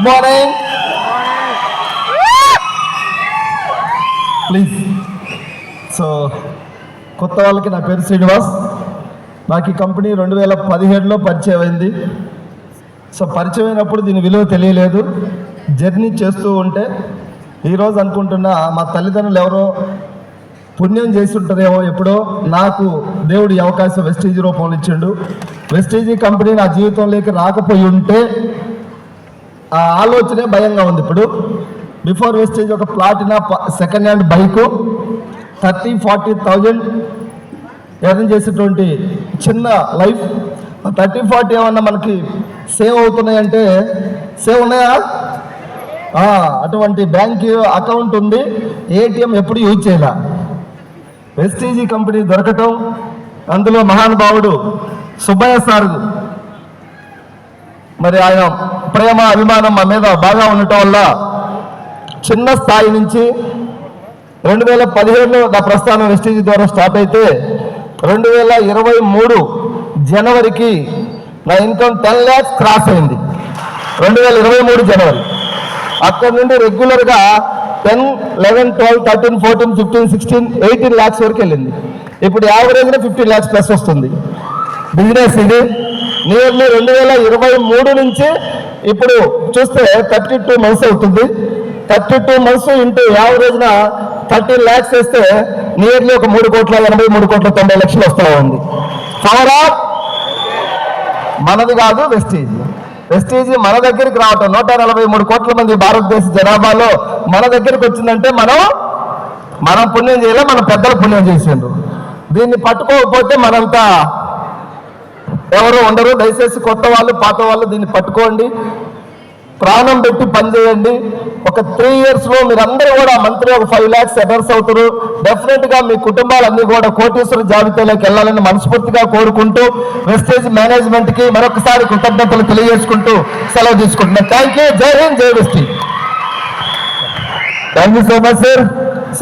Morning. Please. So కొత్త వాళ్ళకి నా పేరు శ్రీనివాస్. నాకు ఈ కంపెనీ 2017లో పరిచయం అయింది. సో పరిచయం అయినప్పుడు దీని విలువ తెలియలేదు. జర్నీ చేస్తూ ఉంటే ఈరోజు అనుకుంటున్నా మా తల్లిదండ్రులు ఎవరో పుణ్యం చేసి ఉంటారేమో, ఎప్పుడో నాకు దేవుడు ఈ అవకాశం వెస్టీజ్ రూపంలో ఇచ్చిండు. వెస్టీజ్ కంపెనీ నా జీవితంలోకి రాకపోయి ఉంటే ఆ ఆలోచనే భయంగా ఉంది. ఇప్పుడు బిఫోర్ వెస్టీజ్ ఒక Platina second hand bike 30-40,000 earn చేసేటువంటి చిన్న లైఫ్. 30-40 ఏమన్నా మనకి సేవ్ అవుతున్నాయంటే సేవ్ ఉన్నాయా? అటువంటి బ్యాంక్ అకౌంట్ ఉంది, ఏటీఎం ఎప్పుడు యూజ్ చేయాల. వెస్టీజ్ కంపెనీ దొరకటం, అందులో మహానుభావుడు సుబ్బయ్య సార్ మరి ఆయన ప్రేమ అభిమానం మా మీద బాగా ఉండటం వల్ల చిన్న స్థాయి నుంచి 2017లో నా ప్రస్థానం వెస్టీజ్ ద్వారా స్టార్ట్ అయితే 2023 జనవరికి నా ఇన్కమ్ 10 lakhs క్రాస్ అయింది. 2023 జనవరి. అక్కడి నుండి రెగ్యులర్గా 10, 11, 12, 13, 14, 15, 16, 18 lakhs వరకు వెళ్ళింది. ఇప్పుడు యావరేజ్గా 15 lakhs ప్లస్ వస్తుంది బిజినెస్. ఇది నియర్లీ 2023 నుంచి ఇప్పుడు చూస్తే 32 months అవుతుంది. 32 months ఇంటూ యావరేజ్న 13 lakhs వేస్తే నియర్లీ ఒక 3,83,90,00,000 వస్తూ ఉంది. పవర్ ఆఫ్ మనది కాదు వెస్టీజ్. వెస్టీజ్ మన దగ్గరికి రావటం 143 కోట్ల మంది భారతదేశ జనాభాలో మన దగ్గరికి వచ్చిందంటే మనం పుణ్యం చేయలే, మన పెద్దలు పుణ్యం చేసిండ్రు. దీన్ని పట్టుకోకపోతే మనంతా ఎవరు ఉండరు. దయచేసి కొత్త వాళ్ళు పాత వాళ్ళు దీన్ని పట్టుకోండి, ప్రాణం పెట్టి పనిచేయండి. ఒక 3 yearsలో మీరందరూ కూడా మంత్లీ ఒక 5 lakhs ఎర్నర్స్ అవుతారు. డెఫినెట్గా మీ కుటుంబాలన్నీ కూడా కోటీశ్వర జాబితాలోకి వెళ్ళాలని మనస్ఫూర్తిగా కోరుకుంటూ వెస్టీజ్ మేనేజ్మెంట్కి మరొకసారి కృతజ్ఞతలు తెలియజేసుకుంటూ సెలవు తీసుకుంటున్నాను. Thank you. జై హింద్, జై Vestige. Thank you so much sir.